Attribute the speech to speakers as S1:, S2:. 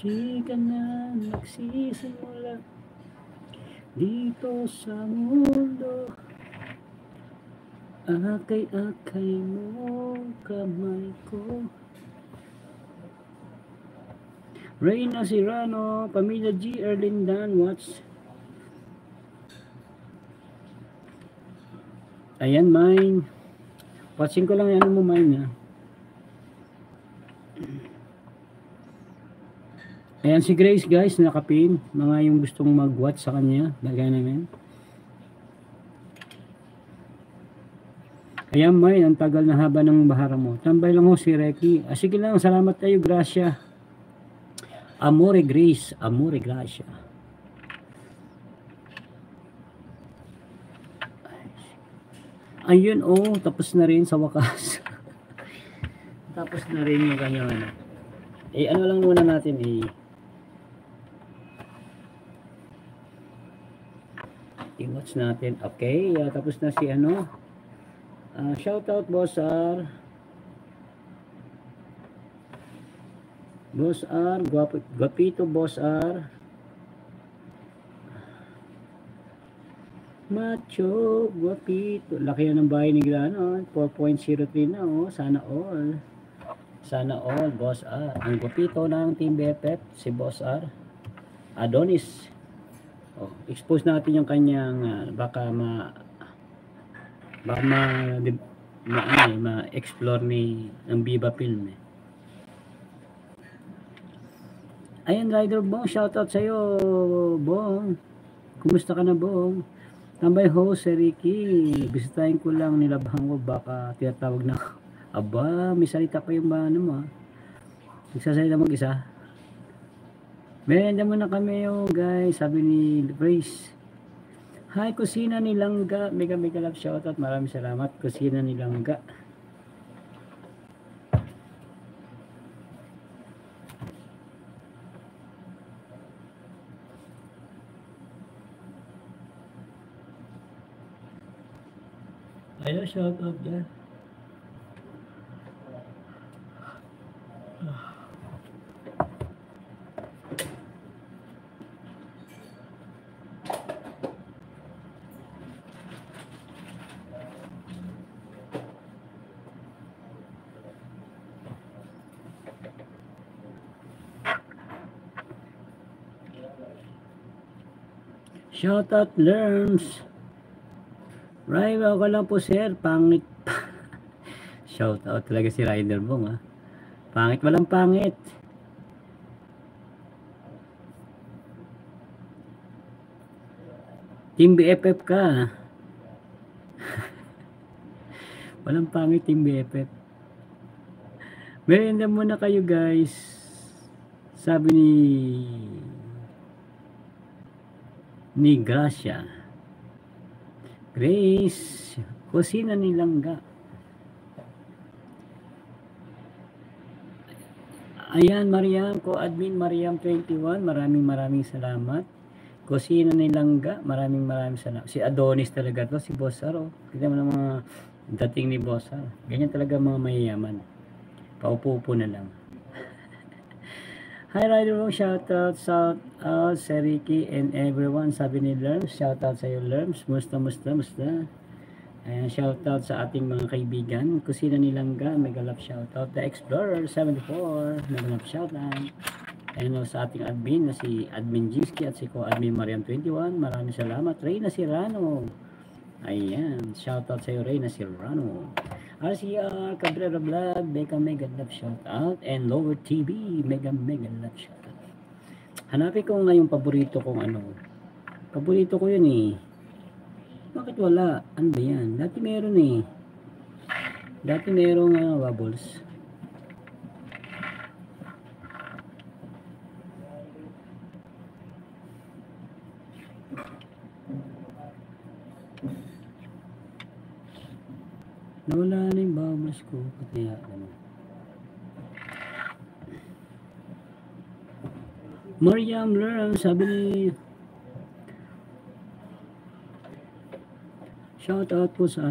S1: Di ka na nagsisimula dito sa mundo. Akay-akay mo kamay ko. Reyna Serrano, Pamilya G. Erlindan, watch. Ayan, mine. Watching ko lang yan mo, mine, ha. Ayan si Grace, guys, nakapin. Mga yung gustong mag-watch sa kanya. Bagay namin. Ayan, mine. Ang tagal na haba ng bahara mo. Tambay lang ho si Reki. Sige lang, salamat tayo, Gracia. Amore Grace. Amore Gracia. Ayun, oh, tapos na rin sa wakas. Tapos na rin yung kanyang ano. Ano lang muna natin, i-watch natin. Okay, tapos na si ano. Shout out Boss R. Boss R, guapito Boss R. Macho, guapito. Laki yan ng bahay ni Grano. 4.03 na, oh. Sana all. Sana all, Boss R. Ang guapito ng Team BFF, si Boss R. Adonis. Oh, expose natin yung kanyang baka ma-explore ni ng Viva Film. Ayan, Rider Bong, shoutout sa'yo, Bong. Kumusta ka na, Bong? Tambay ho, si Ricky. Bisitahin ko lang, nilabhan ko, baka tinatawag na. Aba, may salita pa yung ano mo. Nagsasalita mag-isa. Merenda muna kami yung guys, sabi ni Grace. Hi, Kusina ni Langga. Mega love shoutout. Maraming salamat, Kusina ni Langga. Ayo, shoutout dyan. Shoutout Lerms. Rival ko lang po sir, pangit. Shoutout talaga si Rider Bong, ha. Pangit, walang pangit. Team BFF ka. Walang pangit, Team BFF. Merenda muna kayo guys. Sabi ni Gracia. Grace, Kusina ni Langga. Ayan, Mariam, ko-admin Mariam 21, maraming salamat. Kusina ni Langga, maraming salamat. Si Adonis talaga to, si Boss R, oh. Kita mo ng mga dating ni Boss R. Ganyan talaga mga mayayaman. Paupo-upo na lang. Hi Rider Bong, shoutout sa Seriki and everyone, sabi ni Lerms, shoutout sa iyo Lerms, musta. Ayan, shoutout sa ating mga kaibigan, Kusina ni Langga, mega love shoutout, The Explorer 74, mega love shoutout. Ayan, sa ating admin na si Admin Jiski at si co-admin Mariam 21, maraming salamat. Reyna Serrano, ayan, shoutout sa iyo Reyna Serrano. RCR, Cabrera Vlog, mega love shoutout. And Lower TV, mega love shoutout. Hanapin ko nga yung paborito kong ano. Paborito ko yun eh. Bakit wala? Ano ba yan? Dati meron eh. Dati merong bubbles. Nawala na yung bubbles ko. Kaya ano. Mariam Lerm, sabi ni shout out po sa